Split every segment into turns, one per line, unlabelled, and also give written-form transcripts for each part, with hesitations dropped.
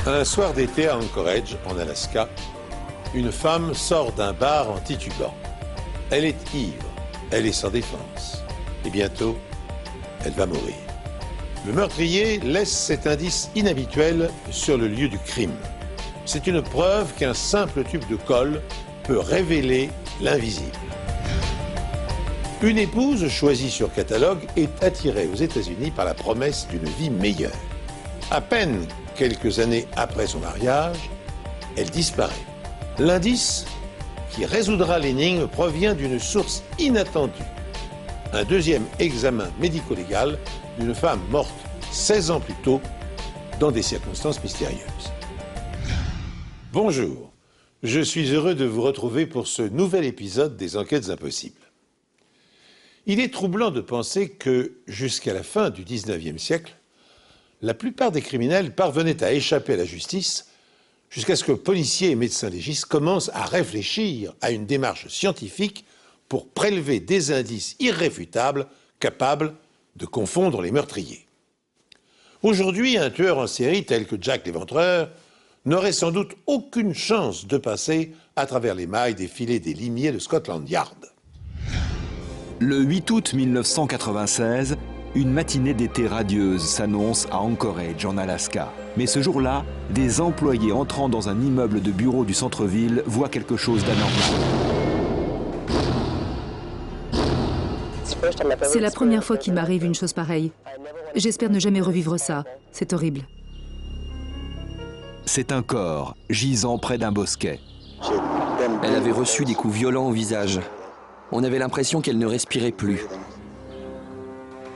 Un soir d'été à Anchorage, en Alaska, une femme sort d'un bar en titubant. Elle est ivre, elle est sans défense. Et bientôt, elle va mourir. Le meurtrier laisse cet indice inhabituel sur le lieu du crime. C'est une preuve qu'un simple tube de colle peut révéler l'invisible. Une épouse choisie sur catalogue est attirée aux États-Unis par la promesse d'une vie meilleure. À peine quelques années après son mariage, elle disparaît. L'indice qui résoudra l'énigme provient d'une source inattendue. Un deuxième examen médico-légal d'une femme morte 16 ans plus tôt dans des circonstances mystérieuses. Bonjour, je suis heureux de vous retrouver pour ce nouvel épisode des Enquêtes impossibles. Il est troublant de penser que, jusqu'à la fin du XIXe siècle, la plupart des criminels parvenaient à échapper à la justice jusqu'à ce que policiers et médecins légistes commencent à réfléchir à une démarche scientifique pour prélever des indices irréfutables capables de confondre les meurtriers. Aujourd'hui, un tueur en série tel que Jack l'Éventreur n'aurait sans doute aucune chance de passer à travers les mailles des filets des limiers de Scotland Yard.
Le 8 août 1996, une matinée d'été radieuse s'annonce à Anchorage, en Alaska. Mais ce jour-là, des employés entrant dans un immeuble de bureau du centre-ville voient quelque chose d'anormal.
C'est la première fois qu'il m'arrive une chose pareille. J'espère ne jamais revivre ça. C'est horrible.
C'est un corps gisant près d'un bosquet.
Elle avait reçu des coups violents au visage. On avait l'impression qu'elle ne respirait plus.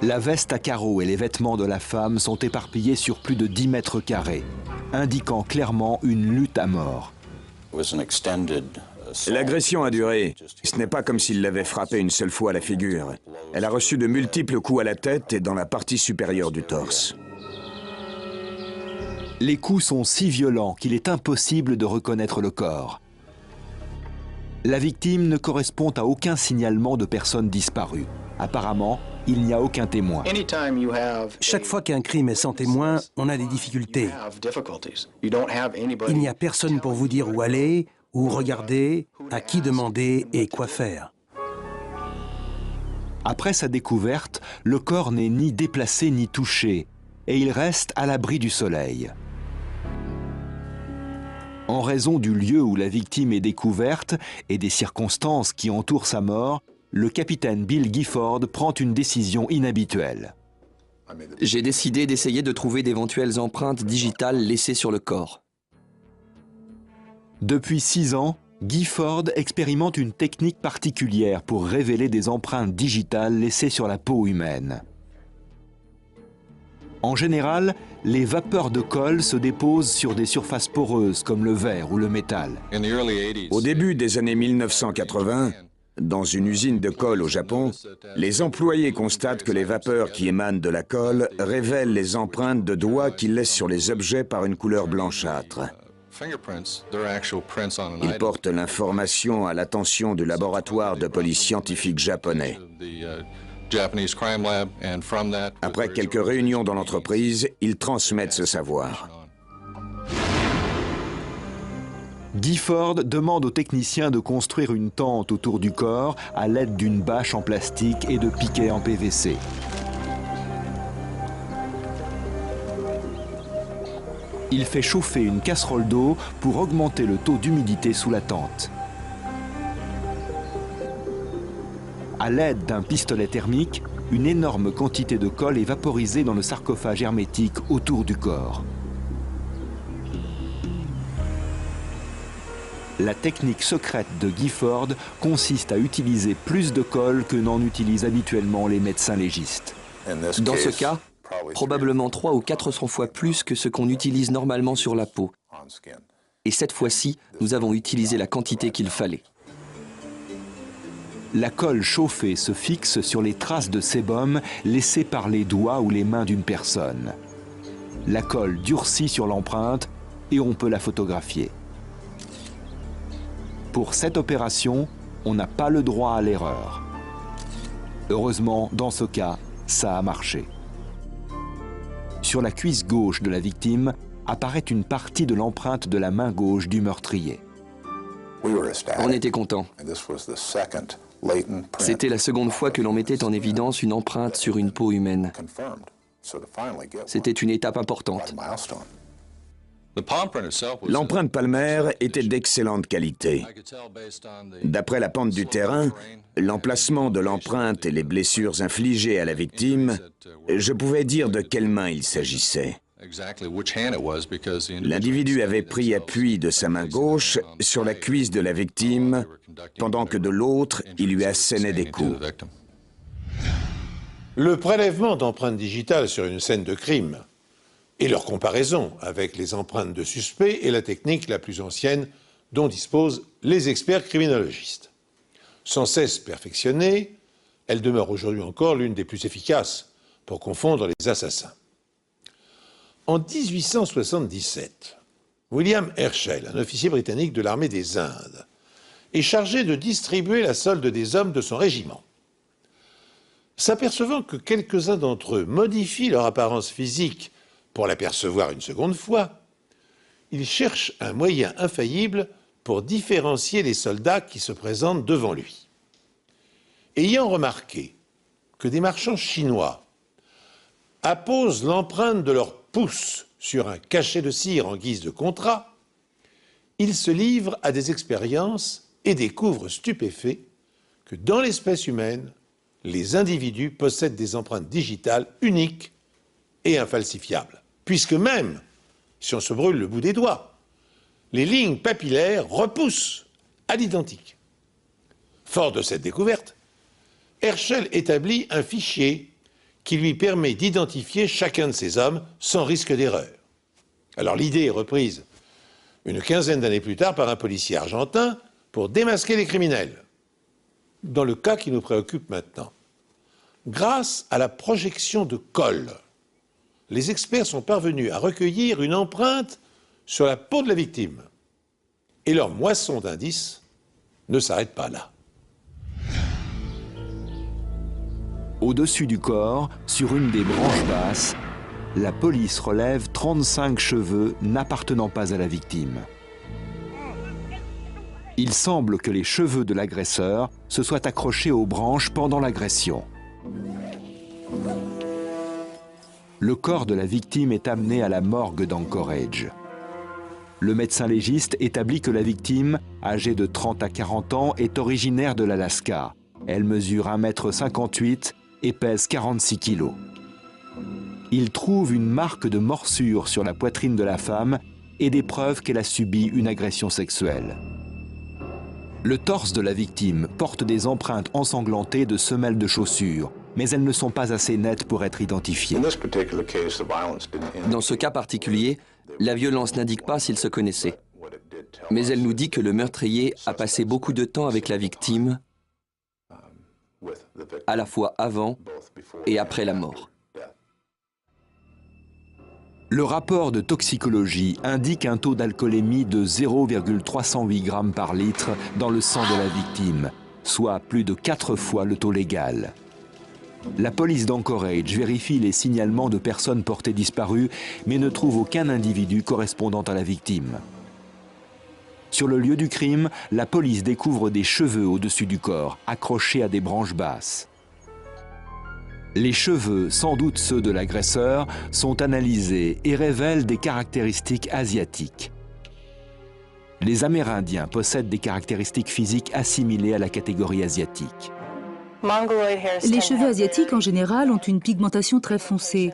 La veste à carreaux et les vêtements de la femme sont éparpillés sur plus de 10 mètres carrés, indiquant clairement une lutte à mort.
L'agression a duré. Ce n'est pas comme s'il l'avait frappée une seule fois à la figure. Elle a reçu de multiples coups à la tête et dans la partie supérieure du torse.
Les coups sont si violents qu'il est impossible de reconnaître le corps. La victime ne correspond à aucun signalement de personne disparue. Apparemment, il n'y a aucun témoin.
Chaque fois qu'un crime est sans témoin, on a des difficultés. Il n'y a personne pour vous dire où aller, où regarder, à qui demander et quoi faire.
Après sa découverte, le corps n'est ni déplacé ni touché, et il reste à l'abri du soleil. En raison du lieu où la victime est découverte et des circonstances qui entourent sa mort, le capitaine Bill Gifford prend une décision inhabituelle.
J'ai décidé d'essayer de trouver d'éventuelles empreintes digitales laissées sur le corps.
Depuis 6 ans, Gifford expérimente une technique particulière pour révéler des empreintes digitales laissées sur la peau humaine. En général, les vapeurs de colle se déposent sur des surfaces poreuses comme le verre ou le métal.
Au début des années 1980, dans une usine de colle au Japon, les employés constatent que les vapeurs qui émanent de la colle révèlent les empreintes de doigts qu'ils laissent sur les objets par une couleur blanchâtre. Ils portent l'information à l'attention du laboratoire de police scientifique japonais. Après quelques réunions dans l'entreprise, ils transmettent ce savoir.
Gifford demande aux techniciens de construire une tente autour du corps à l'aide d'une bâche en plastique et de piquets en PVC. Il fait chauffer une casserole d'eau pour augmenter le taux d'humidité sous la tente. À l'aide d'un pistolet thermique, une énorme quantité de colle est vaporisée dans le sarcophage hermétique autour du corps. La technique secrète de Gifford consiste à utiliser plus de colle que n'en utilisent habituellement les médecins légistes.
Dans ce cas, probablement 300 ou 400 fois plus que ce qu'on utilise normalement sur la peau. Et cette fois-ci, nous avons utilisé la quantité qu'il fallait.
La colle chauffée se fixe sur les traces de sébum laissées par les doigts ou les mains d'une personne. La colle durcit sur l'empreinte et on peut la photographier. Pour cette opération, on n'a pas le droit à l'erreur. Heureusement, dans ce cas, ça a marché. Sur la cuisse gauche de la victime apparaît une partie de l'empreinte de la main gauche du meurtrier.
On était contents. C'était la seconde fois que l'on mettait en évidence une empreinte sur une peau humaine. C'était une étape importante.
L'empreinte palmaire était d'excellente qualité. D'après la pente du terrain, l'emplacement de l'empreinte et les blessures infligées à la victime, je pouvais dire de quelle main il s'agissait. L'individu avait pris appui de sa main gauche sur la cuisse de la victime, pendant que de l'autre, il lui assénait des coups.
Le prélèvement d'empreintes digitales sur une scène de crime et leur comparaison avec les empreintes de suspects est la technique la plus ancienne dont disposent les experts criminologistes. Sans cesse perfectionnée, elle demeure aujourd'hui encore l'une des plus efficaces pour confondre les assassins. En 1877, William Herschel, un officier britannique de l'armée des Indes, est chargé de distribuer la solde des hommes de son régiment. S'apercevant que quelques-uns d'entre eux modifient leur apparence physique pour l'apercevoir une seconde fois, il cherche un moyen infaillible pour différencier les soldats qui se présentent devant lui. Ayant remarqué que des marchands chinois apposent l'empreinte de leur pouce sur un cachet de cire en guise de contrat, il se livre à des expériences et découvre stupéfait que dans l'espèce humaine, les individus possèdent des empreintes digitales uniques et infalsifiables, puisque même si on se brûle le bout des doigts, les lignes papillaires repoussent à l'identique. Fort de cette découverte, Herschel établit un fichier qui lui permet d'identifier chacun de ces hommes sans risque d'erreur. Alors l'idée est reprise une quinzaine d'années plus tard par un policier argentin pour démasquer les criminels. Dans le cas qui nous préoccupe maintenant, grâce à la projection de colle, les experts sont parvenus à recueillir une empreinte sur la peau de la victime. Et leur moisson d'indices ne s'arrête pas là.
Au-dessus du corps, sur une des branches basses, la police relève 35 cheveux n'appartenant pas à la victime. Il semble que les cheveux de l'agresseur se soient accrochés aux branches pendant l'agression. Le corps de la victime est amené à la morgue d'Anchorage. Le médecin légiste établit que la victime, âgée de 30 à 40 ans, est originaire de l'Alaska. Elle mesure 1,58 m et pèse 46 kg. Il trouve une marque de morsure sur la poitrine de la femme et des preuves qu'elle a subi une agression sexuelle. Le torse de la victime porte des empreintes ensanglantées de semelles de chaussures, mais elles ne sont pas assez nettes pour être identifiées.
Dans ce cas particulier, la violence n'indique pas s'ils se connaissaient. Mais elle nous dit que le meurtrier a passé beaucoup de temps avec la victime, à la fois avant et après la mort.
Le rapport de toxicologie indique un taux d'alcoolémie de 0,308 g par litre dans le sang de la victime, soit plus de 4 fois le taux légal. La police d'Anchorage vérifie les signalements de personnes portées disparues, mais ne trouve aucun individu correspondant à la victime. Sur le lieu du crime, la police découvre des cheveux au-dessus du corps, accrochés à des branches basses. Les cheveux, sans doute ceux de l'agresseur, sont analysés et révèlent des caractéristiques asiatiques. Les Amérindiens possèdent des caractéristiques physiques assimilées à la catégorie asiatique.
Les cheveux asiatiques, en général, ont une pigmentation très foncée.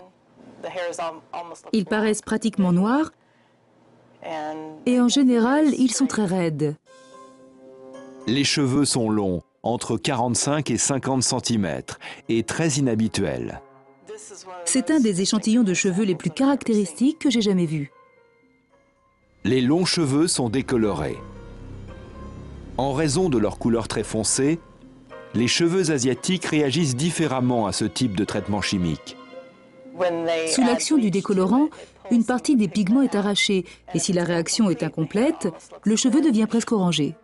Ils paraissent pratiquement noirs et, en général, ils sont très raides.
Les cheveux sont longs, entre 45 et 50 cm, et très inhabituels.
C'est un des échantillons de cheveux les plus caractéristiques que j'ai jamais vus.
Les longs cheveux sont décolorés. En raison de leur couleur très foncée, les cheveux asiatiques réagissent différemment à ce type de traitement chimique.
Sous l'action du décolorant, une partie des pigments est arrachée, et si la réaction est incomplète, le cheveu devient presque orangé.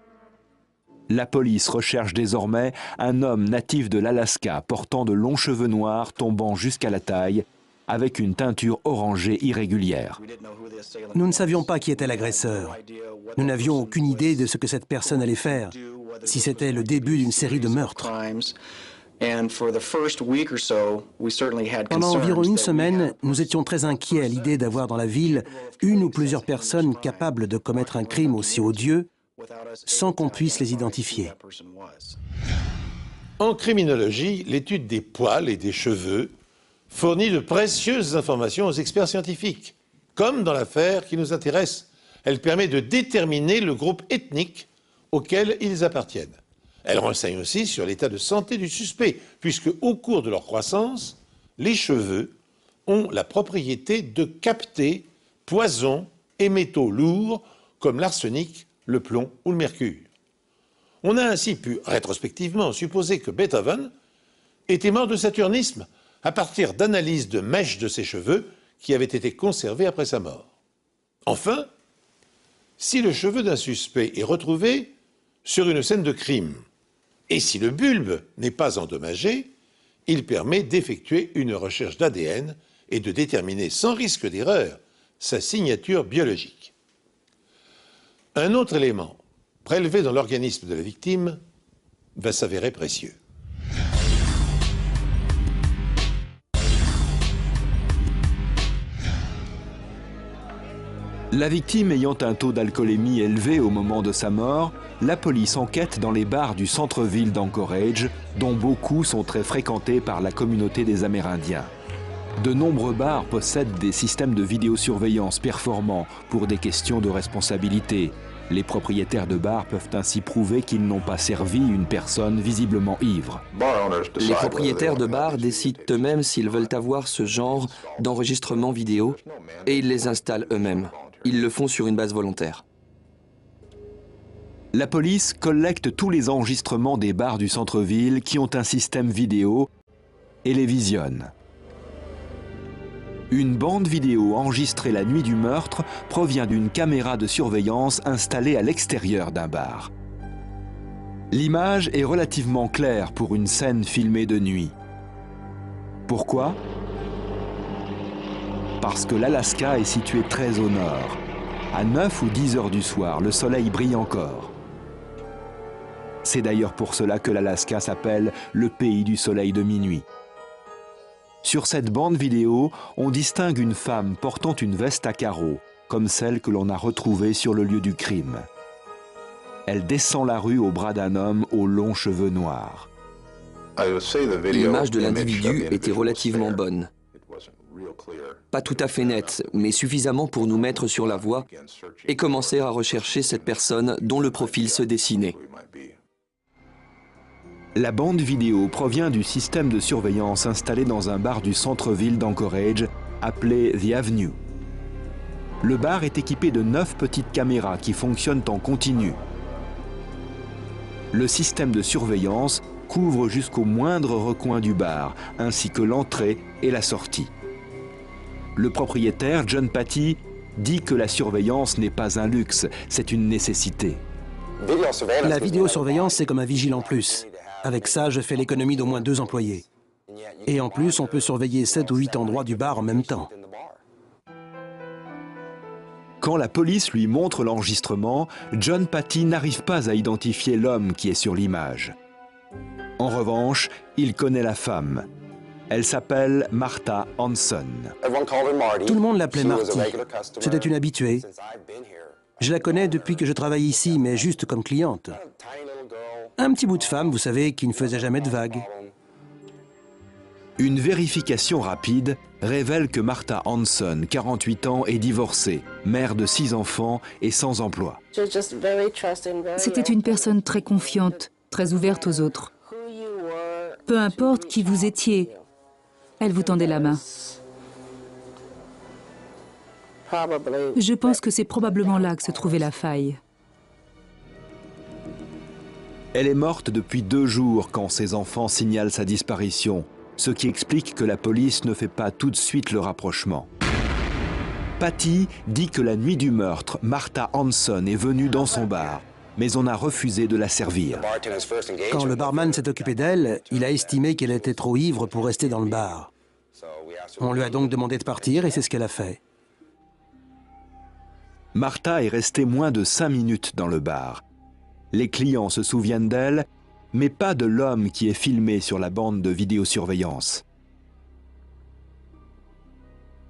La police recherche désormais un homme natif de l'Alaska portant de longs cheveux noirs tombant jusqu'à la taille avec une teinture orangée irrégulière.
Nous ne savions pas qui était l'agresseur. Nous n'avions aucune idée de ce que cette personne allait faire, si c'était le début d'une série de meurtres. Pendant environ une semaine, nous étions très inquiets à l'idée d'avoir dans la ville une ou plusieurs personnes capables de commettre un crime aussi odieux sans qu'on puisse les identifier.
En criminologie, l'étude des poils et des cheveux fournit de précieuses informations aux experts scientifiques. Comme dans l'affaire qui nous intéresse, elle permet de déterminer le groupe ethnique auquel ils appartiennent. Elle renseigne aussi sur l'état de santé du suspect, puisque au cours de leur croissance, les cheveux ont la propriété de capter poisons et métaux lourds comme l'arsenic, le plomb ou le mercure. On a ainsi pu rétrospectivement supposer que Beethoven était mort de saturnisme à partir d'analyses de mèches de ses cheveux qui avaient été conservées après sa mort. Enfin, si le cheveu d'un suspect est retrouvé sur une scène de crime, et si le bulbe n'est pas endommagé, il permet d'effectuer une recherche d'ADN et de déterminer sans risque d'erreur sa signature biologique. Un autre élément, prélevé dans l'organisme de la victime, va s'avérer précieux.
La victime ayant un taux d'alcoolémie élevé au moment de sa mort, la police enquête dans les bars du centre-ville d'Anchorage, dont beaucoup sont très fréquentés par la communauté des Amérindiens. De nombreux bars possèdent des systèmes de vidéosurveillance performants pour des questions de responsabilité. Les propriétaires de bars peuvent ainsi prouver qu'ils n'ont pas servi une personne visiblement ivre.
Les propriétaires de bars décident eux-mêmes s'ils veulent avoir ce genre d'enregistrement vidéo et ils les installent eux-mêmes. Ils le font sur une base volontaire.
La police collecte tous les enregistrements des bars du centre-ville qui ont un système vidéo et les visionne. Une bande vidéo enregistrée la nuit du meurtre provient d'une caméra de surveillance installée à l'extérieur d'un bar. L'image est relativement claire pour une scène filmée de nuit. Pourquoi ? Parce que l'Alaska est situé très au nord. À 9 ou 10 heures du soir, le soleil brille encore. C'est d'ailleurs pour cela que l'Alaska s'appelle le pays du soleil de minuit. Sur cette bande vidéo, on distingue une femme portant une veste à carreaux, comme celle que l'on a retrouvée sur le lieu du crime. Elle descend la rue au bras d'un homme aux longs cheveux noirs.
L'image de l'individu était relativement bonne. Pas tout à fait nette, mais suffisamment pour nous mettre sur la voie et commencer à rechercher cette personne dont le profil se dessinait.
La bande vidéo provient du système de surveillance installé dans un bar du centre-ville d'Anchorage, appelé The Avenue. Le bar est équipé de 9 petites caméras qui fonctionnent en continu. Le système de surveillance couvre jusqu'au moindre recoin du bar, ainsi que l'entrée et la sortie. Le propriétaire, John Patty, dit que la surveillance n'est pas un luxe, c'est une nécessité.
La vidéosurveillance, c'est comme un vigile en plus. Avec ça, je fais l'économie d'au moins 2 employés. Et en plus, on peut surveiller 7 ou 8 endroits du bar en même temps.
Quand la police lui montre l'enregistrement, John Patty n'arrive pas à identifier l'homme qui est sur l'image. En revanche, il connaît la femme. Elle s'appelle Martha Hanson.
Tout le monde l'appelait Marty. C'était une habituée. Je la connais depuis que je travaille ici, mais juste comme cliente. Un petit bout de femme, vous savez, qui ne faisait jamais de vagues.
Une vérification rapide révèle que Martha Hanson, 48 ans, est divorcée, mère de 6 enfants et sans emploi.
C'était une personne très confiante, très ouverte aux autres. Peu importe qui vous étiez, elle vous tendait la main. Je pense que c'est probablement là que se trouvait la faille.
Elle est morte depuis 2 jours quand ses enfants signalent sa disparition, ce qui explique que la police ne fait pas tout de suite le rapprochement. Patty dit que la nuit du meurtre, Martha Hanson est venue dans son bar, mais on a refusé de la servir.
Quand le barman s'est occupé d'elle, il a estimé qu'elle était trop ivre pour rester dans le bar. On lui a donc demandé de partir et c'est ce qu'elle a fait.
Martha est restée moins de 5 minutes dans le bar. Les clients se souviennent d'elle, mais pas de l'homme qui est filmé sur la bande de vidéosurveillance.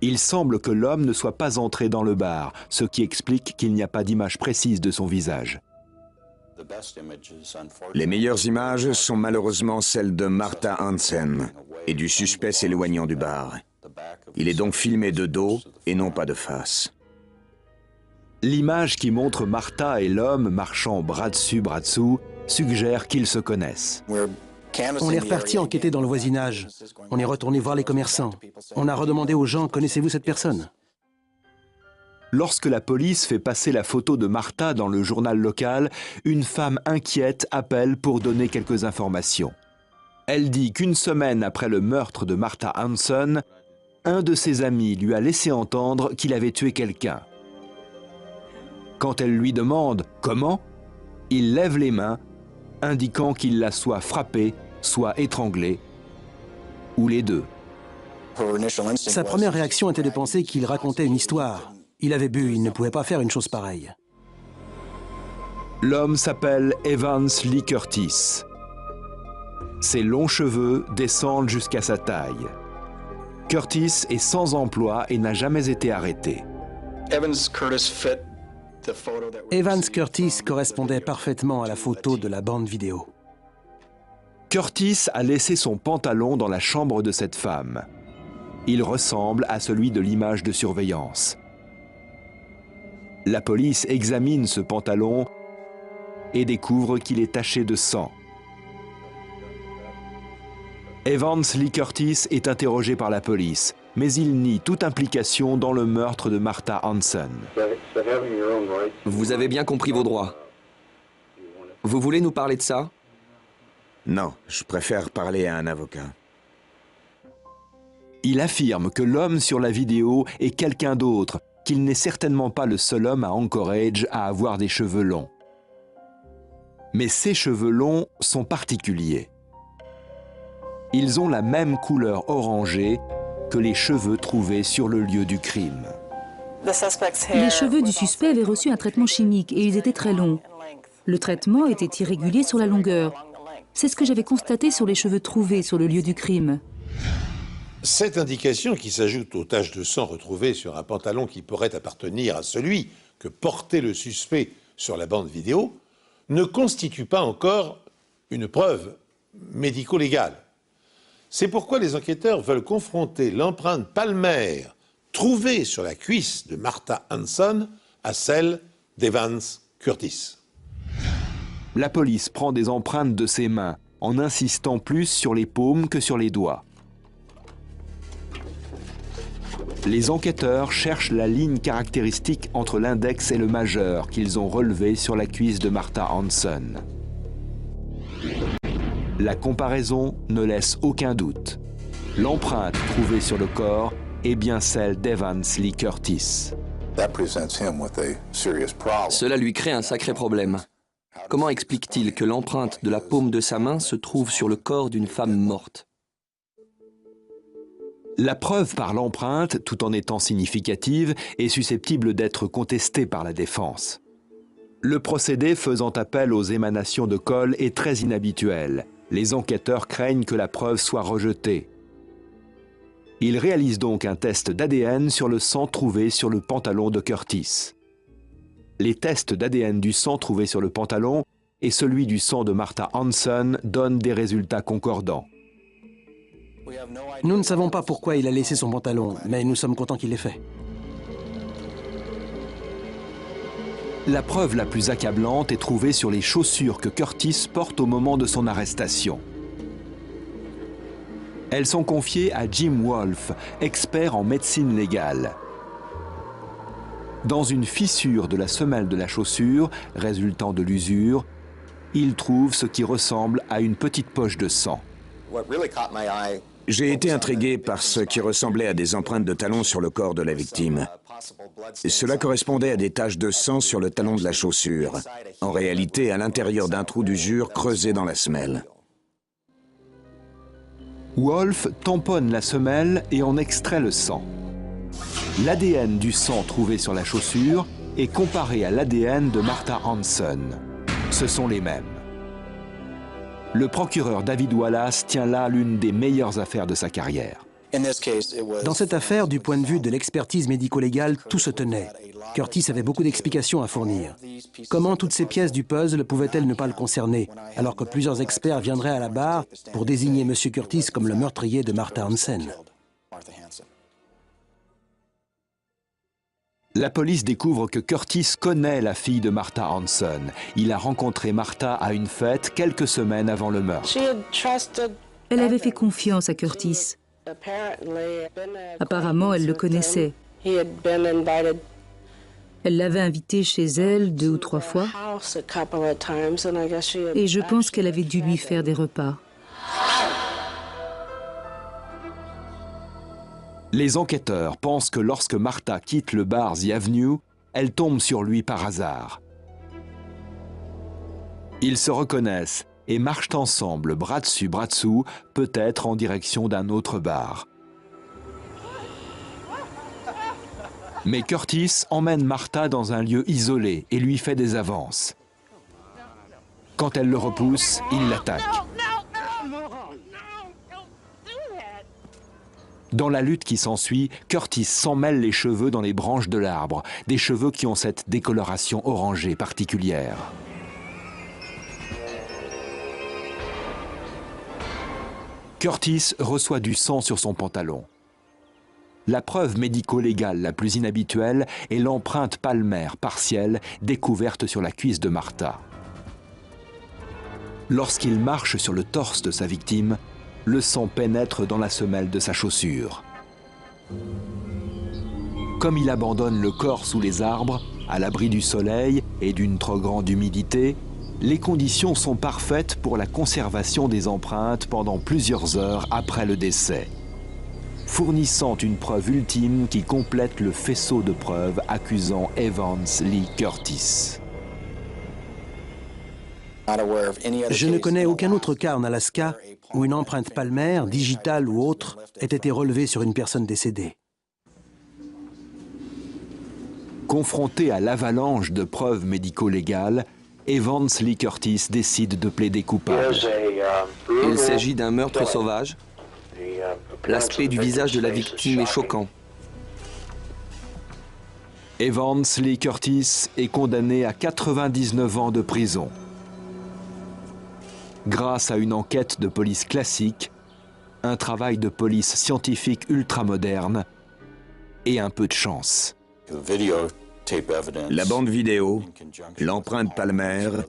Il semble que l'homme ne soit pas entré dans le bar, ce qui explique qu'il n'y a pas d'image précise de son visage.
Les meilleures images sont malheureusement celles de Martha Hansen et du suspect s'éloignant du bar. Il est donc filmé de dos et non pas de face.
L'image qui montre Martha et l'homme marchant bras dessus, bras dessous, suggère qu'ils se connaissent.
On est reparti enquêter dans le voisinage. On est retourné voir les commerçants. On a redemandé aux gens, connaissez-vous cette personne?
Lorsque la police fait passer la photo de Martha dans le journal local, une femme inquiète appelle pour donner quelques informations. Elle dit qu'une semaine après le meurtre de Martha Hansen, un de ses amis lui a laissé entendre qu'il avait tué quelqu'un. Quand elle lui demande « comment ?», il lève les mains, indiquant qu'il l'a soit frappée, soit étranglée, ou les deux.
Sa première réaction était de penser qu'il racontait une histoire. Il avait bu, il ne pouvait pas faire une chose pareille.
L'homme s'appelle Evans Lee Curtis. Ses longs cheveux descendent jusqu'à sa taille. Curtis est sans emploi et n'a jamais été arrêté.
Evans Curtis correspondait parfaitement à la photo de la bande vidéo.
Curtis a laissé son pantalon dans la chambre de cette femme. Il ressemble à celui de l'image de surveillance. La police examine ce pantalon et découvre qu'il est taché de sang. Evans Lee Curtis est interrogé par la police, mais il nie toute implication dans le meurtre de Martha Hansen.
Vous avez bien compris vos droits. Vous voulez nous parler de ça?
Non, je préfère parler à un avocat.
Il affirme que l'homme sur la vidéo est quelqu'un d'autre, qu'il n'est certainement pas le seul homme à Anchorage à avoir des cheveux longs. Mais ces cheveux longs sont particuliers. Ils ont la même couleur orangée que les cheveux trouvés sur le lieu du crime.
Les cheveux du suspect avaient reçu un traitement chimique et ils étaient très longs. Le traitement était irrégulier sur la longueur. C'est ce que j'avais constaté sur les cheveux trouvés sur le lieu du crime.
Cette indication, qui s'ajoute aux taches de sang retrouvées sur un pantalon qui pourrait appartenir à celui que portait le suspect sur la bande vidéo, ne constitue pas encore une preuve médico-légale. C'est pourquoi les enquêteurs veulent confronter l'empreinte palmaire trouvée sur la cuisse de Martha Hansen à celle d'Evans Curtis.
La police prend des empreintes de ses mains, en insistant plus sur les paumes que sur les doigts. Les enquêteurs cherchent la ligne caractéristique entre l'index et le majeur qu'ils ont relevé sur la cuisse de Martha Hansen. La comparaison ne laisse aucun doute. L'empreinte trouvée sur le corps est bien celle d'Evans Lee Curtis.
Cela lui crée un sacré problème. Comment explique-t-il que l'empreinte de la paume de sa main se trouve sur le corps d'une femme morte?
La preuve par l'empreinte, tout en étant significative, est susceptible d'être contestée par la défense. Le procédé faisant appel aux émanations de colle est très inhabituel. Les enquêteurs craignent que la preuve soit rejetée. Ils réalisent donc un test d'ADN sur le sang trouvé sur le pantalon de Curtis. Les tests d'ADN du sang trouvé sur le pantalon et celui du sang de Martha Hansen donnent des résultats concordants.
Nous ne savons pas pourquoi il a laissé son pantalon, mais nous sommes contents qu'il l'ait fait.
La preuve la plus accablante est trouvée sur les chaussures que Curtis porte au moment de son arrestation. Elles sont confiées à Jim Wolfe, expert en médecine légale. Dans une fissure de la semelle de la chaussure, résultant de l'usure, il trouve ce qui ressemble à une petite poche de sang.
J'ai été intrigué par ce qui ressemblait à des empreintes de talons sur le corps de la victime. Cela correspondait à des taches de sang sur le talon de la chaussure, en réalité à l'intérieur d'un trou d'usure creusé dans la semelle.
Wolf tamponne la semelle et en extrait le sang. L'ADN du sang trouvé sur la chaussure est comparé à l'ADN de Martha Hansen. Ce sont les mêmes. Le procureur David Wallace tient là l'une des meilleures affaires de sa carrière.
Dans cette affaire, du point de vue de l'expertise médico-légale, tout se tenait. Curtis avait beaucoup d'explications à fournir. Comment toutes ces pièces du puzzle pouvaient-elles ne pas le concerner, alors que plusieurs experts viendraient à la barre pour désigner M. Curtis comme le meurtrier de Martha Hansen?
La police découvre que Curtis connaît la fille de Martha Hansen. Il a rencontré Martha à une fête quelques semaines avant le meurtre.
Elle avait fait confiance à Curtis. Apparemment, elle le connaissait. Elle l'avait invité chez elle 2 ou 3 fois. Et je pense qu'elle avait dû lui faire des repas.
Les enquêteurs pensent que lorsque Martha quitte le bar The Avenue, elle tombe sur lui par hasard. Ils se reconnaissent et marchent ensemble, bras dessus, bras dessous, peut-être en direction d'un autre bar. Mais Curtis emmène Martha dans un lieu isolé et lui fait des avances. Quand elle le repousse, il l'attaque. Dans la lutte qui s'ensuit, Curtis s'emmêle les cheveux dans les branches de l'arbre, des cheveux qui ont cette décoloration orangée particulière. Curtis reçoit du sang sur son pantalon. La preuve médico-légale la plus inhabituelle est l'empreinte palmaire partielle découverte sur la cuisse de Martha. Lorsqu'il marche sur le torse de sa victime, le sang pénètre dans la semelle de sa chaussure. Comme il abandonne le corps sous les arbres, à l'abri du soleil et d'une trop grande humidité, les conditions sont parfaites pour la conservation des empreintes pendant plusieurs heures après le décès, fournissant une preuve ultime qui complète le faisceau de preuves accusant Evans Lee Curtis.
Je ne connais aucun autre cas en Alaska où une empreinte palmaire, digitale ou autre, ait été relevée sur une personne décédée.
Confronté à l'avalanche de preuves médico-légales, Evans Lee Curtis décide de plaider coupable.
Il s'agit d'un meurtre sauvage. L'aspect du visage de la victime est choquant.
Evans Lee Curtis est condamné à 99 ans de prison. Grâce à une enquête de police classique, un travail de police scientifique ultramoderne et un peu de chance.
La bande vidéo, l'empreinte palmaire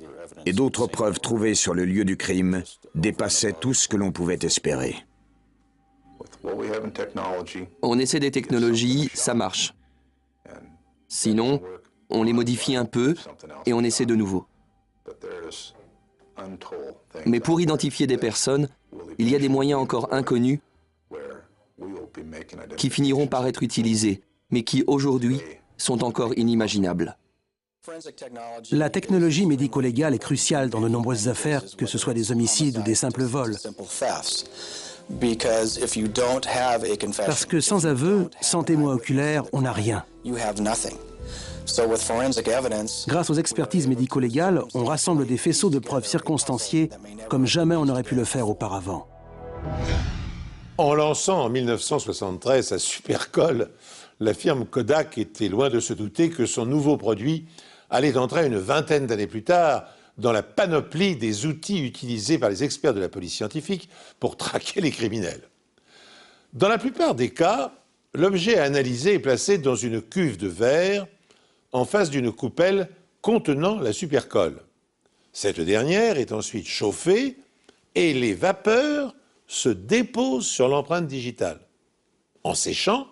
et d'autres preuves trouvées sur le lieu du crime dépassaient tout ce que l'on pouvait espérer.
On essaie des technologies, ça marche. Sinon, on les modifie un peu et on essaie de nouveau. Mais pour identifier des personnes, il y a des moyens encore inconnus qui finiront par être utilisés, mais qui aujourd'hui sont encore inimaginables.
La technologie médico-légale est cruciale dans de nombreuses affaires, que ce soit des homicides ou des simples vols. Parce que sans aveu, sans témoin oculaire, on n'a rien. Grâce aux expertises médico-légales, on rassemble des faisceaux de preuves circonstanciées comme jamais on n'aurait pu le faire auparavant.
En lançant en 1973 sa Supercolle, la firme Kodak était loin de se douter que son nouveau produit allait entrer une vingtaine d'années plus tard dans la panoplie des outils utilisés par les experts de la police scientifique pour traquer les criminels. Dans la plupart des cas, l'objet analysé est placé dans une cuve de verre en face d'une coupelle contenant la supercolle. Cette dernière est ensuite chauffée et les vapeurs se déposent sur l'empreinte digitale. En séchant,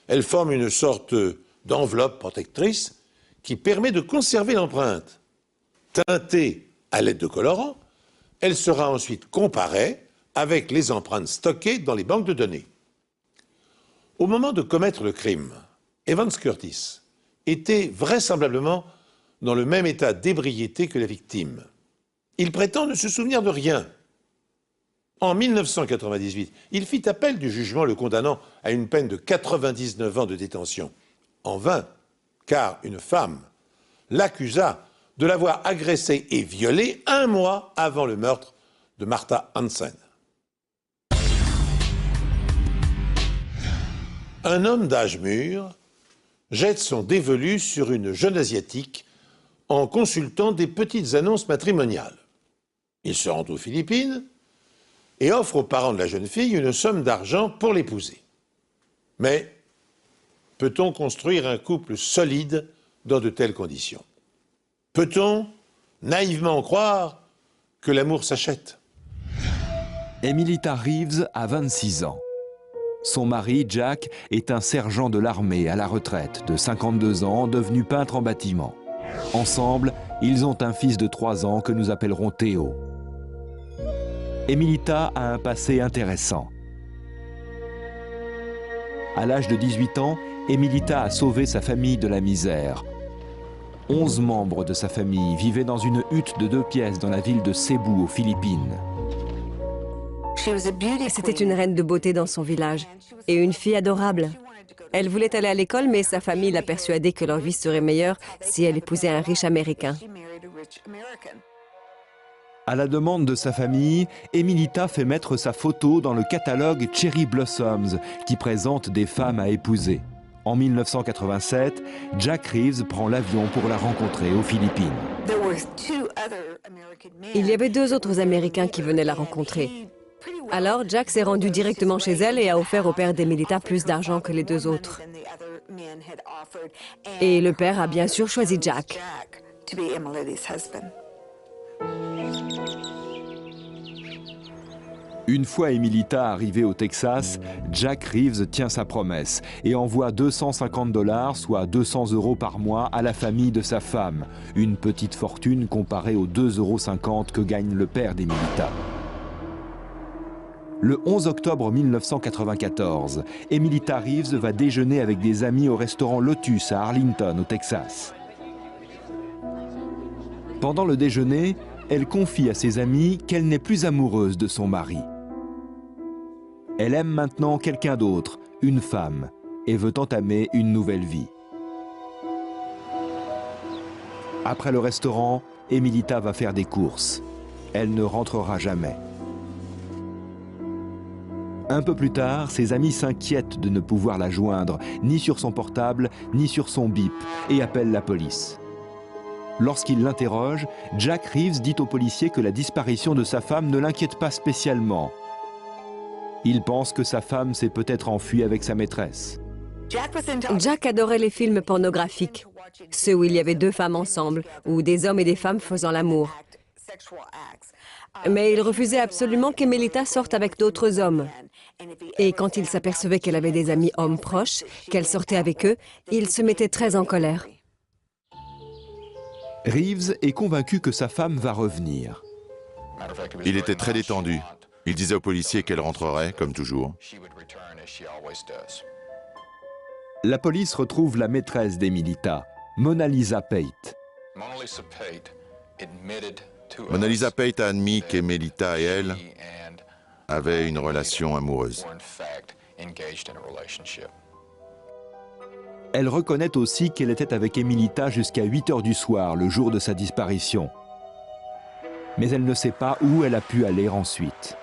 elles forment une sorte d'enveloppe protectrice qui permet de conserver l'empreinte. Teintée à l'aide de colorants, elle sera ensuite comparée avec les empreintes stockées dans les banques de données. Au moment de commettre le crime, Evans Curtis était vraisemblablement dans le même état d'ébriété que la victime. Il prétend ne se souvenir de rien. En 1998, il fit appel du jugement le condamnant à une peine de 99 ans de détention. En vain, car une femme l'accusa de l'avoir agressé et violé 1 mois avant le meurtre de Martha Hansen. Un homme d'âge mûr jette son dévolu sur une jeune Asiatique en consultant des petites annonces matrimoniales. Il se rend aux Philippines et offre aux parents de la jeune fille une somme d'argent pour l'épouser. Mais peut-on construire un couple solide dans de telles conditions? Peut-on naïvement croire que l'amour s'achète?
Emilita Reeves a 26 ans. Son mari, Jack, est un sergent de l'armée à la retraite de 52 ans, devenu peintre en bâtiment. Ensemble, ils ont un fils de 3 ans que nous appellerons Théo. Emilita a un passé intéressant. À l'âge de 18 ans, Emilita a sauvé sa famille de la misère. 11 membres de sa famille vivaient dans une hutte de 2 pièces dans la ville de Cebu, aux Philippines.
C'était une reine de beauté dans son village et une fille adorable. Elle voulait aller à l'école, mais sa famille l'a persuadée que leur vie serait meilleure si elle épousait un riche Américain.
À la demande de sa famille, Emilita fait mettre sa photo dans le catalogue Cherry Blossoms, qui présente des femmes à épouser. En 1987, Jack Reeves prend l'avion pour la rencontrer aux Philippines.
Il y avait 2 autres Américains qui venaient la rencontrer. Alors Jack s'est rendu directement chez elle et a offert au père d'Emilita plus d'argent que les 2 autres. Et le père a bien sûr choisi Jack.
Une fois Emilita arrivée au Texas, Jack Reeves tient sa promesse et envoie $250, soit 200 € par mois, à la famille de sa femme. Une petite fortune comparée aux 2,50 € que gagne le père d'Emilita. Le 11 octobre 1994, Emilita Reeves va déjeuner avec des amis au restaurant Lotus à Arlington, au Texas. Pendant le déjeuner, elle confie à ses amis qu'elle n'est plus amoureuse de son mari. Elle aime maintenant quelqu'un d'autre, une femme, et veut entamer une nouvelle vie. Après le restaurant, Emilita va faire des courses. Elle ne rentrera jamais. Un peu plus tard, ses amis s'inquiètent de ne pouvoir la joindre, ni sur son portable, ni sur son bip, et appellent la police. Lorsqu'ils l'interrogent, Jack Reeves dit aux policiers que la disparition de sa femme ne l'inquiète pas spécialement. Il pense que sa femme s'est peut-être enfuie avec sa maîtresse.
Jack adorait les films pornographiques, ceux où il y avait 2 femmes ensemble, ou des hommes et des femmes faisant l'amour. Mais il refusait absolument qu'Emilita sorte avec d'autres hommes. Et quand il s'apercevait qu'elle avait des amis hommes proches, qu'elle sortait avec eux, il se mettait très en colère.
Reeves est convaincu que sa femme va revenir.
Il était très détendu. Il disait aux policiers qu'elle rentrerait, comme toujours.
La police retrouve la maîtresse d'Emilita, Mona Lisa Pate.
Mona Lisa Pate a admis qu'Emilita et elle avaient une relation amoureuse.
Elle reconnaît aussi qu'elle était avec Emilita jusqu'à 8 h du soir, le jour de sa disparition. Mais elle ne sait pas où elle a pu aller ensuite.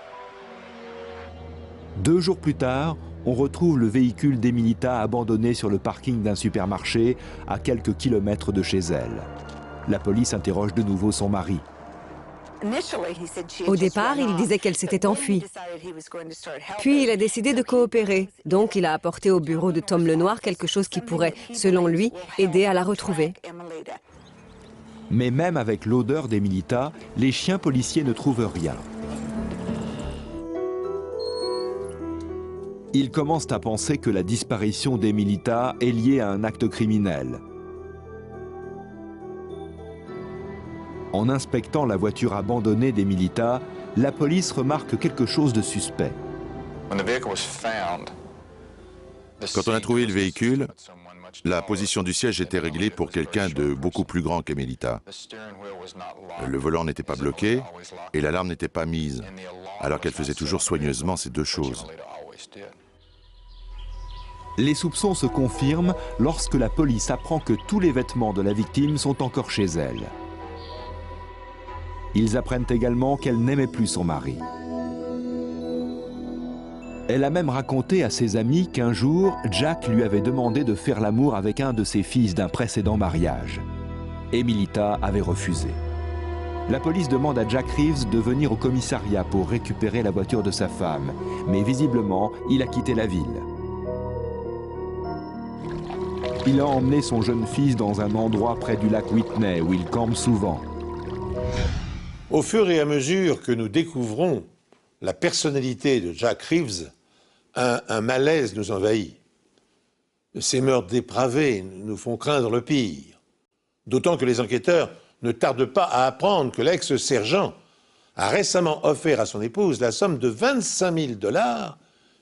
2 jours plus tard, on retrouve le véhicule d'Emilita abandonné sur le parking d'un supermarché à quelques kilomètres de chez elle. La police interroge de nouveau son mari.
Au départ, il disait qu'elle s'était enfuie. Puis il a décidé de coopérer. Donc il a apporté au bureau de Tom Lenoir quelque chose qui pourrait, selon lui, aider à la retrouver.
Mais même avec l'odeur d'Emilita, les chiens policiers ne trouvent rien. Ils commencent à penser que la disparition d'Emilita est liée à un acte criminel. En inspectant la voiture abandonnée d'Emilita, la police remarque quelque chose de suspect.
Quand on a trouvé le véhicule, la position du siège était réglée pour quelqu'un de beaucoup plus grand qu'Emilita. Le volant n'était pas bloqué et l'alarme n'était pas mise. alors qu'elle faisait toujours soigneusement ces deux choses.
Les soupçons se confirment lorsque la police apprend que tous les vêtements de la victime sont encore chez elle. Ils apprennent également qu'elle n'aimait plus son mari. Elle a même raconté à ses amis qu'un jour, Jack lui avait demandé de faire l'amour avec un de ses fils d'un précédent mariage. Emilita avait refusé. La police demande à Jack Reeves de venir au commissariat pour récupérer la voiture de sa femme, mais visiblement, il a quitté la ville. Il a emmené son jeune fils dans un endroit près du lac Whitney où il campe souvent.
Au fur et à mesure que nous découvrons la personnalité de Jack Reeves, un malaise nous envahit. Ces meurtres dépravés nous font craindre le pire. D'autant que les enquêteurs ne tardent pas à apprendre que l'ex-sergent a récemment offert à son épouse la somme de 25 000 $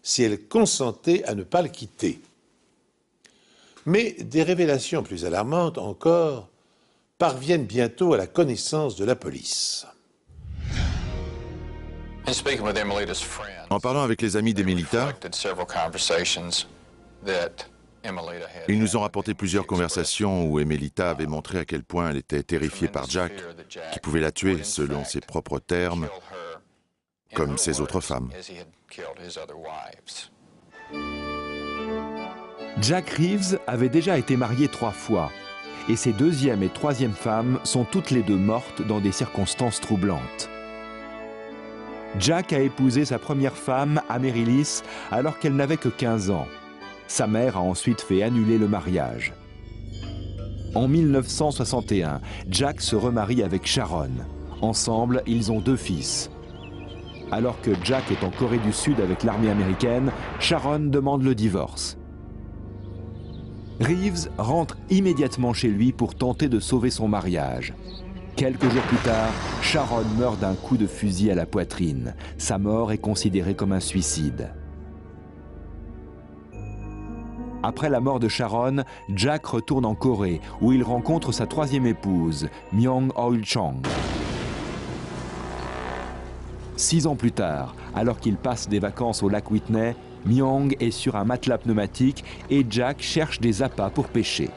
si elle consentait à ne pas le quitter. Mais des révélations plus alarmantes encore parviennent bientôt à la connaissance de la police.
En parlant avec les amis d'Emilita, ils nous ont rapporté plusieurs conversations où Emilita avait montré à quel point elle était terrifiée par Jack, qui pouvait la tuer selon ses propres termes, comme ses autres femmes.
Jack Reeves avait déjà été marié 3 fois, et ses deuxième et troisième femmes sont toutes les deux mortes dans des circonstances troublantes. Jack a épousé sa première femme, Amaryllis, alors qu'elle n'avait que 15 ans. Sa mère a ensuite fait annuler le mariage. En 1961, Jack se remarie avec Sharon. Ensemble, ils ont 2 fils. Alors que Jack est en Corée du Sud avec l'armée américaine, Sharon demande le divorce. Reeves rentre immédiatement chez lui pour tenter de sauver son mariage. Quelques jours plus tard, Sharon meurt d'un coup de fusil à la poitrine. Sa mort est considérée comme un suicide. Après la mort de Sharon, Jack retourne en Corée, où il rencontre sa 3e épouse, Myung Eul Chang. 6 ans plus tard, alors qu'il passe des vacances au lac Whitney, Myung est sur un matelas pneumatique et Jack cherche des appâts pour pêcher.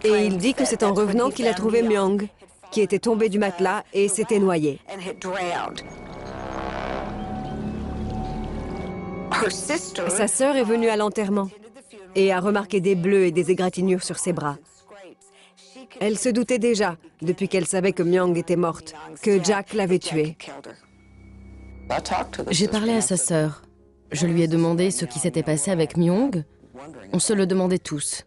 Et il dit que c'est en revenant qu'il a trouvé Myung, qui était tombé du matelas et s'était noyé. Sa sœur est venue à l'enterrement et a remarqué des bleus et des égratignures sur ses bras. Elle se doutait déjà, depuis qu'elle savait que Myung était morte, que Jack l'avait tuée.
J'ai parlé à sa sœur. Je lui ai demandé ce qui s'était passé avec Myung. On se le demandait tous.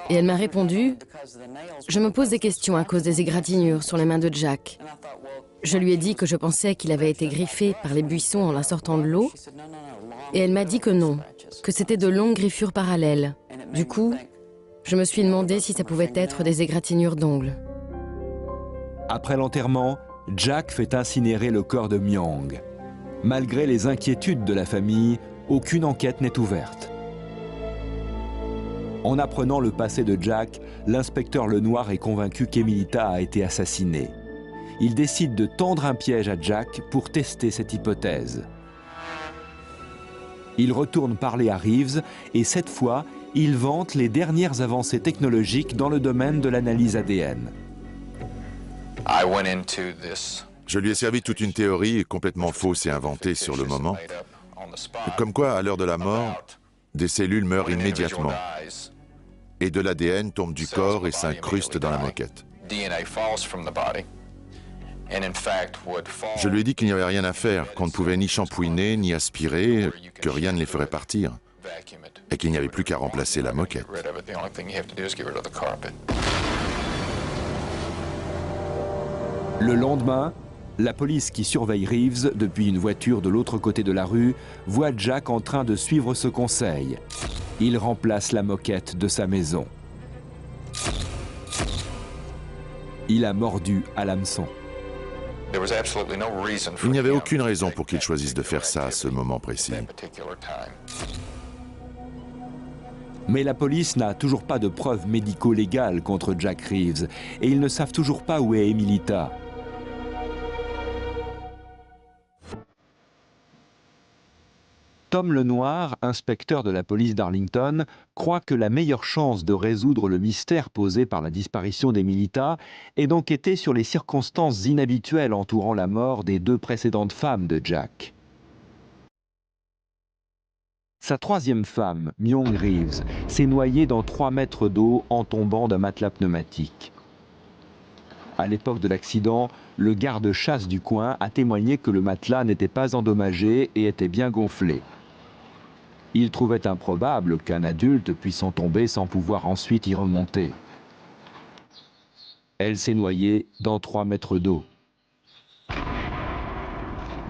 Et elle m'a répondu « Je me pose des questions à cause des égratignures sur les mains de Jack. » Je lui ai dit que je pensais qu'il avait été griffé par les buissons en la sortant de l'eau. Et elle m'a dit que non, que c'était de longues griffures parallèles. Du coup, je me suis demandé si ça pouvait être des égratignures d'ongles.
Après l'enterrement, Jack fait incinérer le corps de Myung. Malgré les inquiétudes de la famille, aucune enquête n'est ouverte. En apprenant le passé de Jack, l'inspecteur Lenoir est convaincu qu'Emilita a été assassinée. Il décide de tendre un piège à Jack pour tester cette hypothèse. Il retourne parler à Reeves et cette fois, il vante les dernières avancées technologiques dans le domaine de l'analyse ADN.
Je lui ai servi toute une théorie complètement fausse et inventée sur le moment, comme quoi, à l'heure de la mort, des cellules meurent immédiatement et de l'ADN tombe du corps et s'incruste dans la moquette. Je lui ai dit qu'il n'y avait rien à faire, qu'on ne pouvait ni shampouiner, ni aspirer, que rien ne les ferait partir, et qu'il n'y avait plus qu'à remplacer la moquette.
Le lendemain, la police qui surveille Reeves depuis une voiture de l'autre côté de la rue voit Jack en train de suivre ce conseil. Il remplace la moquette de sa maison. Il a mordu à l'hameçon.
Il n'y avait aucune raison pour qu'il choisisse de faire ça à ce moment précis.
Mais la police n'a toujours pas de preuves médico-légales contre Jack Reeves et ils ne savent toujours pas où est Emilita. Tom Lenoir, inspecteur de la police d'Arlington, croit que la meilleure chance de résoudre le mystère posé par la disparition d'Emilita est d'enquêter sur les circonstances inhabituelles entourant la mort des 2 précédentes femmes de Jack. Sa 3e femme, Myung Reeves, s'est noyée dans 3 mètres d'eau en tombant d'un matelas pneumatique. À l'époque de l'accident, le garde-chasse du coin a témoigné que le matelas n'était pas endommagé et était bien gonflé. Il trouvait improbable qu'un adulte puisse en tomber sans pouvoir ensuite y remonter. Elle s'est noyée dans 3 mètres d'eau.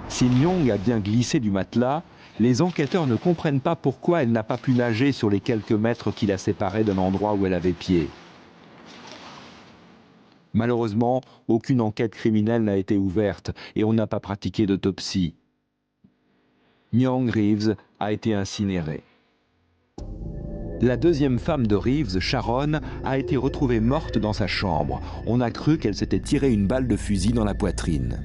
Si Myung a bien glissé du matelas, les enquêteurs ne comprennent pas pourquoi elle n'a pas pu nager sur les quelques mètres qui la séparaient de l'endroit où elle avait pied. Malheureusement, aucune enquête criminelle n'a été ouverte et on n'a pas pratiqué d'autopsie. Myung Reeves a été incinérée. La 2e femme de Reeves, Sharon, a été retrouvée morte dans sa chambre. On a cru qu'elle s'était tiré une balle de fusil dans la poitrine.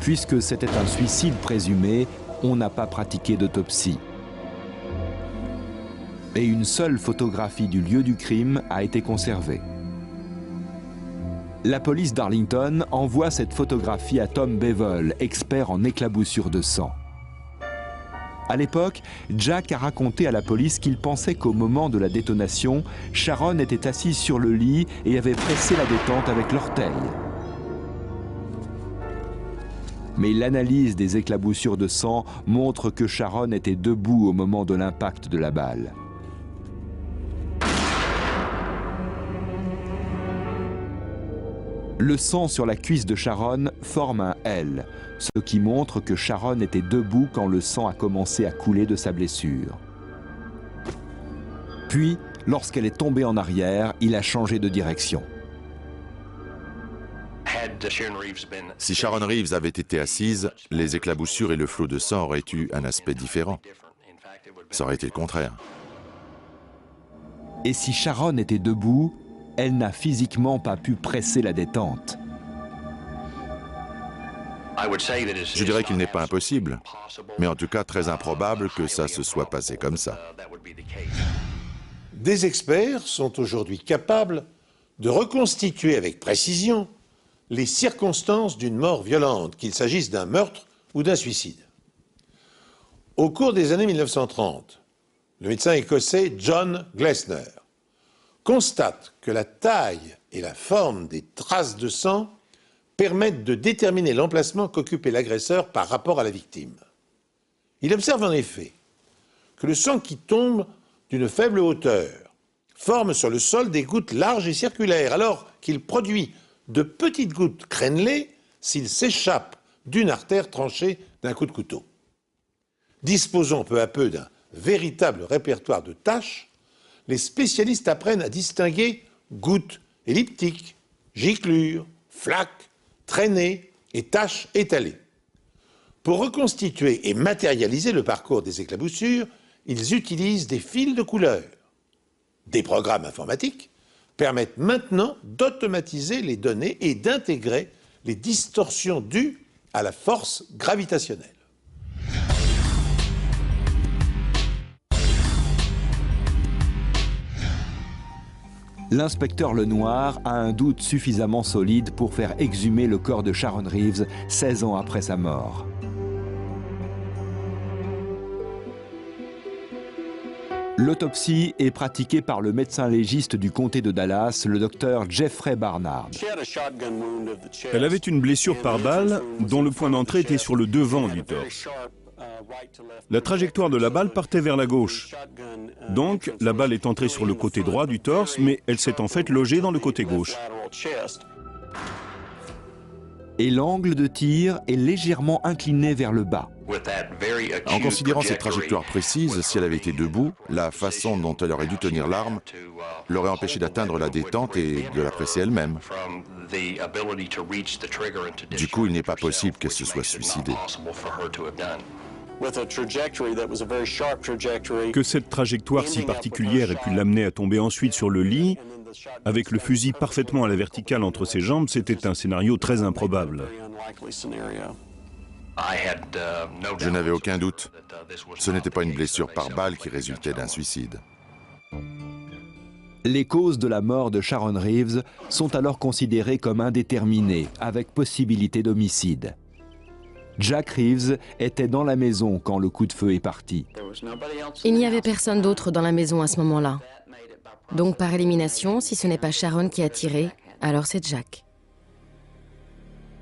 Puisque c'était un suicide présumé, on n'a pas pratiqué d'autopsie. Et une seule photographie du lieu du crime a été conservée. La police d'Arlington envoie cette photographie à Tom Bevel, expert en éclaboussure de sang. À l'époque, Jack a raconté à la police qu'il pensait qu'au moment de la détonation, Sharon était assise sur le lit et avait pressé la détente avec l'orteil. Mais l'analyse des éclaboussures de sang montre que Sharon était debout au moment de l'impact de la balle. Le sang sur la cuisse de Sharon forme un L, ce qui montre que Sharon était debout quand le sang a commencé à couler de sa blessure. Puis, lorsqu'elle est tombée en arrière, il a changé de direction.
Si Sharon Reeves avait été assise, les éclaboussures et le flot de sang auraient eu un aspect différent. Ça aurait été le contraire.
Et si Sharon était debout, elle n'a physiquement pas pu presser la détente.
Je dirais qu'il n'est pas impossible, mais en tout cas très improbable que ça se soit passé comme ça.
Des experts sont aujourd'hui capables de reconstituer avec précision les circonstances d'une mort violente, qu'il s'agisse d'un meurtre ou d'un suicide. Au cours des années 1930, le médecin écossais John Glessner constate que la taille et la forme des traces de sang permettent de déterminer l'emplacement qu'occupait l'agresseur par rapport à la victime. Il observe en effet que le sang qui tombe d'une faible hauteur forme sur le sol des gouttes larges et circulaires, alors qu'il produit de petites gouttes crénelées s'il s'échappe d'une artère tranchée d'un coup de couteau. Disposant peu à peu d'un véritable répertoire de taches, les spécialistes apprennent à distinguer gouttes elliptiques, giclures, flaques, traînées et taches étalées. Pour reconstituer et matérialiser le parcours des éclaboussures, ils utilisent des fils de couleur. Des programmes informatiques permettent maintenant d'automatiser les données et d'intégrer les distorsions dues à la force gravitationnelle.
L'inspecteur Lenoir a un doute suffisamment solide pour faire exhumer le corps de Sharon Reeves 16 ans après sa mort. L'autopsie est pratiquée par le médecin légiste du comté de Dallas, le docteur Jeffrey Barnard.
Elle avait une blessure par balle dont le point d'entrée était sur le devant du torse. La trajectoire de la balle partait vers la gauche. Donc, la balle est entrée sur le côté droit du torse, mais elle s'est en fait logée dans le côté gauche.
Et l'angle de tir est légèrement incliné vers le bas.
En considérant cette trajectoire précise, si elle avait été debout, la façon dont elle aurait dû tenir l'arme l'aurait empêchée d'atteindre la détente et de la presser elle-même. Du coup, il n'est pas possible qu'elle se soit suicidée.
Que cette trajectoire si particulière ait pu l'amener à tomber ensuite sur le lit, avec le fusil parfaitement à la verticale entre ses jambes, c'était un scénario très improbable.
Je n'avais aucun doute. Ce n'était pas une blessure par balle qui résultait d'un suicide.
Les causes de la mort de Sharon Reeves sont alors considérées comme indéterminées, avec possibilité d'homicide. Jack Reeves était dans la maison quand le coup de feu est parti.
Il n'y avait personne d'autre dans la maison à ce moment-là. Donc par élimination, si ce n'est pas Sharon qui a tiré, alors c'est Jack.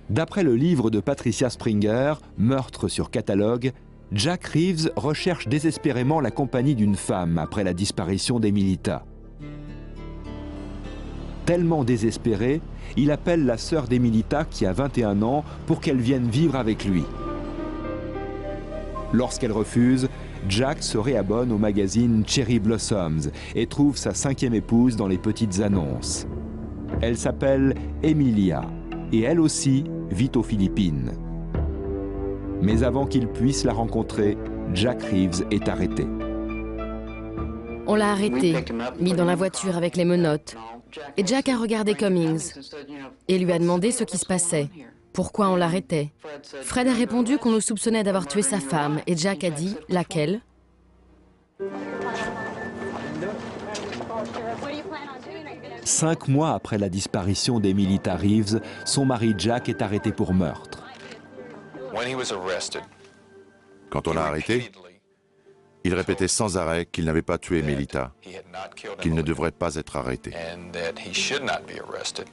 D'après le livre de Patricia Springer, Meurtre sur catalogue, Jack Reeves recherche désespérément la compagnie d'une femme après la disparition d'Emilita. Tellement désespéré, il appelle la sœur d'Emilita qui a 21 ans pour qu'elle vienne vivre avec lui. Lorsqu'elle refuse, Jack se réabonne au magazine Cherry Blossoms et trouve sa 5e épouse dans les petites annonces. Elle s'appelle Emilia et elle aussi vit aux Philippines. Mais avant qu'il puisse la rencontrer, Jack Reeves est arrêté.
On l'a arrêté, mis dans la voiture avec les menottes. Et Jack a regardé Cummings et lui a demandé ce qui se passait, pourquoi on l'arrêtait. Fred a répondu qu'on nous soupçonnait d'avoir tué sa femme et Jack a dit « Laquelle ?»
5 mois après la disparition d'Emilita Reeves, son mari Jack est arrêté pour meurtre.
Quand on l'a arrêté, il répétait sans arrêt qu'il n'avait pas tué Emilita, qu'il ne devrait pas être arrêté.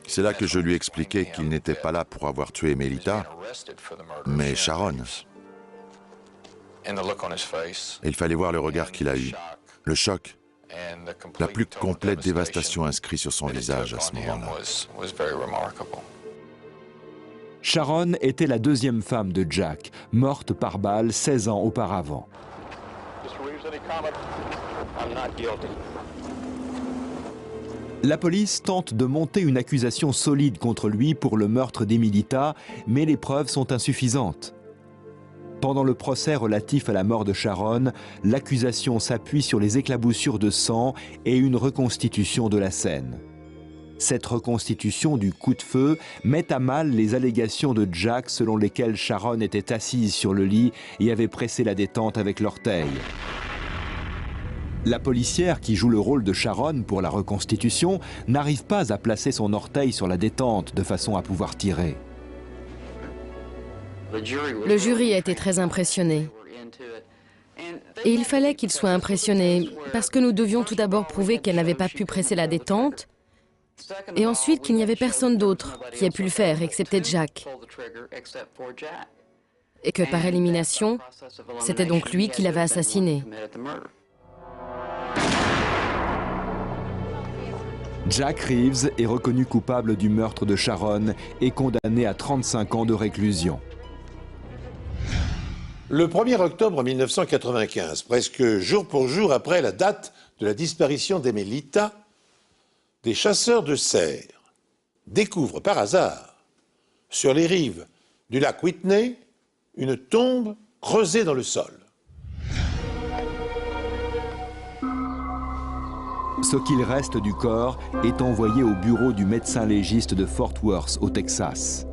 C'est là que je lui expliquais qu'il n'était pas là pour avoir tué Emilita, mais Sharon. Et il fallait voir le regard qu'il a eu, le choc, la plus complète dévastation inscrite sur son visage à ce moment-là.
Sharon était la 2e femme de Jack, morte par balle 16 ans auparavant. La police tente de monter une accusation solide contre lui pour le meurtre d'Emilita, mais les preuves sont insuffisantes. Pendant le procès relatif à la mort de Sharon, l'accusation s'appuie sur les éclaboussures de sang et une reconstitution de la scène. Cette reconstitution du coup de feu met à mal les allégations de Jack selon lesquelles Sharon était assise sur le lit et avait pressé la détente avec l'orteil. La policière qui joue le rôle de Sharon pour la reconstitution n'arrive pas à placer son orteil sur la détente de façon à pouvoir tirer.
Le jury a été très impressionné. Et il fallait qu'il soit impressionné parce que nous devions tout d'abord prouver qu'elle n'avait pas pu presser la détente et ensuite qu'il n'y avait personne d'autre qui ait pu le faire excepté Jack. Et que par élimination, c'était donc lui qui l'avait assassiné.
Jack Reeves est reconnu coupable du meurtre de Sharon et condamné à 35 ans de réclusion.
Le 1er octobre 1995, presque jour pour jour après la date de la disparition d'Emilita, des chasseurs de cerfs découvrent par hasard, sur les rives du lac Whitney, une tombe creusée dans le sol.
Ce qu'il reste du corps est envoyé au bureau du médecin légiste de Fort Worth, au Texas.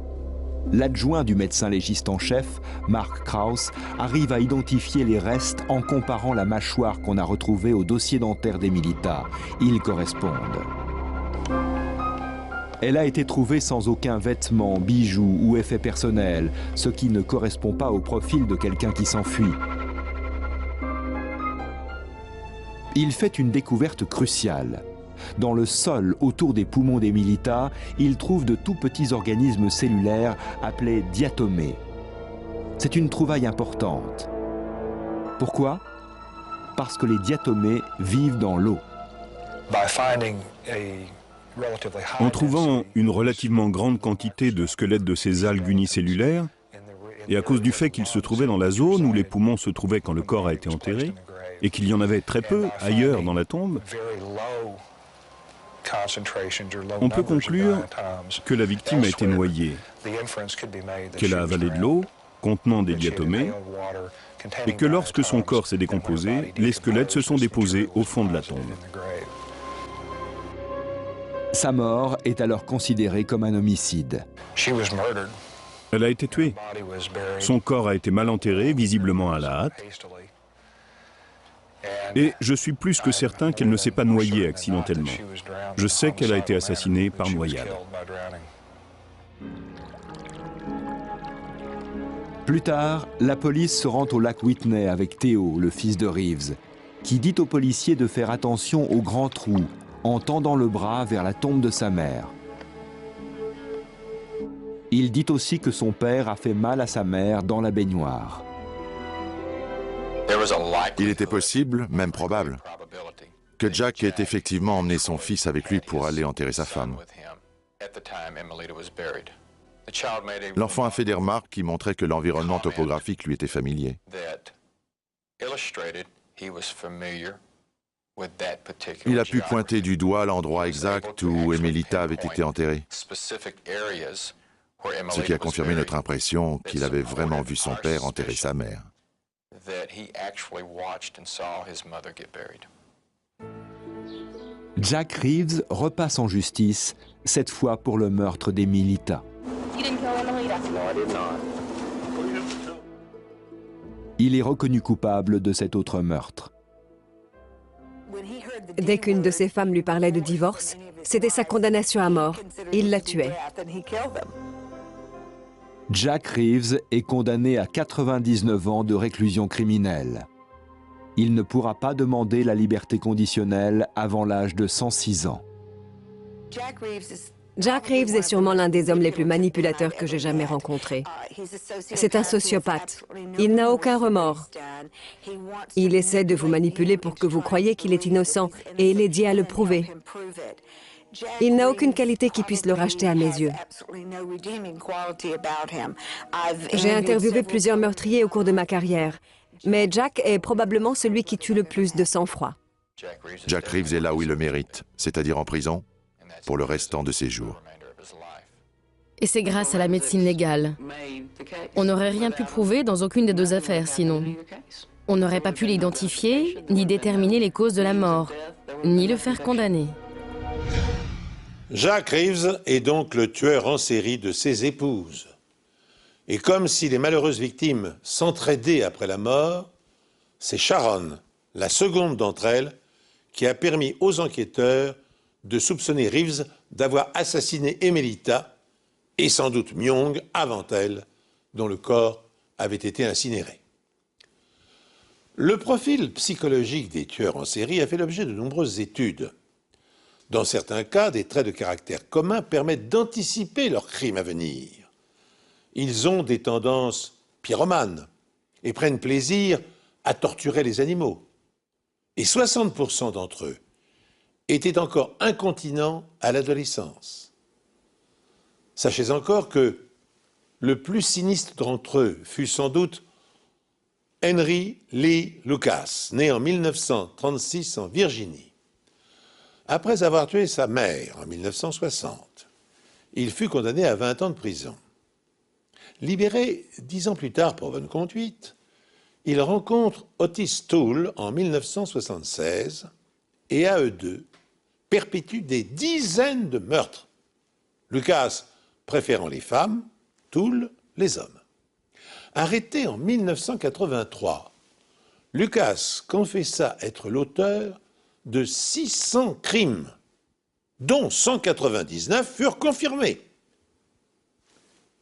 L'adjoint du médecin légiste en chef, Mark Krauss, arrive à identifier les restes en comparant la mâchoire qu'on a retrouvée au dossier dentaire d'Emilita. Ils correspondent. Elle a été trouvée sans aucun vêtement, bijou ou effet personnel, ce qui ne correspond pas au profil de quelqu'un qui s'enfuit. Il fait une découverte cruciale. Dans le sol autour des poumons d'Emilita, il trouve de tout petits organismes cellulaires appelés diatomées. C'est une trouvaille importante. Pourquoi? Parce que les diatomées vivent dans l'eau.
En trouvant une relativement grande quantité de squelettes de ces algues unicellulaires, et à cause du fait qu'ils se trouvaient dans la zone où les poumons se trouvaient quand le corps a été enterré, et qu'il y en avait très peu ailleurs dans la tombe, on peut conclure que la victime a été noyée, qu'elle a avalé de l'eau contenant des diatomées, et que lorsque son corps s'est décomposé, les squelettes se sont déposés au fond de la tombe.
Sa mort est alors considérée comme un homicide.
Elle a été tuée. Son corps a été mal enterré, visiblement à la hâte. Et je suis plus que certain qu'elle ne s'est pas noyée accidentellement. Je sais qu'elle a été assassinée par noyade.
Plus tard, la police se rend au lac Whitney avec Theo, le fils de Reeves, qui dit aux policiers de faire attention au grand trou en tendant le bras vers la tombe de sa mère. Il dit aussi que son père a fait mal à sa mère dans la baignoire.
Il était possible, même probable, que Jack ait effectivement emmené son fils avec lui pour aller enterrer sa femme. L'enfant a fait des remarques qui montraient que l'environnement topographique lui était familier. Il a pu pointer du doigt l'endroit exact où Emilita avait été enterrée, ce qui a confirmé notre impression qu'il avait vraiment vu son père enterrer sa mère.
Jack Reeves repasse en justice, cette fois pour le meurtre d'Emilita. Il est reconnu coupable de cet autre meurtre.
Dès qu'une de ses femmes lui parlait de divorce, c'était sa condamnation à mort. Il la tuait.
Jack Reeves est condamné à 99 ans de réclusion criminelle. Il ne pourra pas demander la liberté conditionnelle avant l'âge de 106 ans.
Jack Reeves est sûrement l'un des hommes les plus manipulateurs que j'ai jamais rencontrés. C'est un sociopathe. Il n'a aucun remords. Il essaie de vous manipuler pour que vous croyiez qu'il est innocent et il est dit à le prouver. Il n'a aucune qualité qui puisse le racheter à mes yeux. J'ai interviewé plusieurs meurtriers au cours de ma carrière, mais Jack est probablement celui qui tue le plus de sang-froid.
Jack Reeves est là où il le mérite, c'est-à-dire en prison, pour le restant de ses jours.
Et c'est grâce à la médecine légale. On n'aurait rien pu prouver dans aucune des deux affaires, sinon. On n'aurait pas pu l'identifier, ni déterminer les causes de la mort, ni le faire condamner.
Jack Reeves est donc le tueur en série de ses épouses. Et comme si les malheureuses victimes s'entraidaient après la mort, c'est Sharon, la seconde d'entre elles, qui a permis aux enquêteurs de soupçonner Reeves d'avoir assassiné Emilita et sans doute Myung avant elle, dont le corps avait été incinéré. Le profil psychologique des tueurs en série a fait l'objet de nombreuses études. Dans certains cas, des traits de caractère communs permettent d'anticiper leurs crimes à venir. Ils ont des tendances pyromanes et prennent plaisir à torturer les animaux. Et 60% d'entre eux étaient encore incontinents à l'adolescence. Sachez encore que le plus sinistre d'entre eux fut sans doute Henry Lee Lucas, né en 1936 en Virginie. Après avoir tué sa mère en 1960, il fut condamné à 20 ans de prison. Libéré 10 ans plus tard pour bonne conduite, il rencontre Otis Toole en 1976 et à eux deux perpétuent des dizaines de meurtres. Lucas préférant les femmes, Toole les hommes. Arrêté en 1983, Lucas confessa être l'auteur de 600 crimes, dont 199 furent confirmés.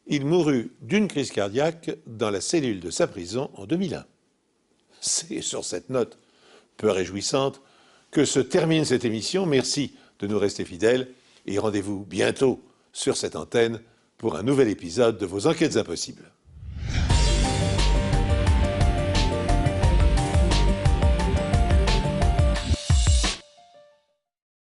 Il mourut d'une crise cardiaque dans la cellule de sa prison en 2001. C'est sur cette note peu réjouissante que se termine cette émission. Merci de nous rester fidèles et rendez-vous bientôt sur cette antenne pour un nouvel épisode de vos Enquêtes impossibles.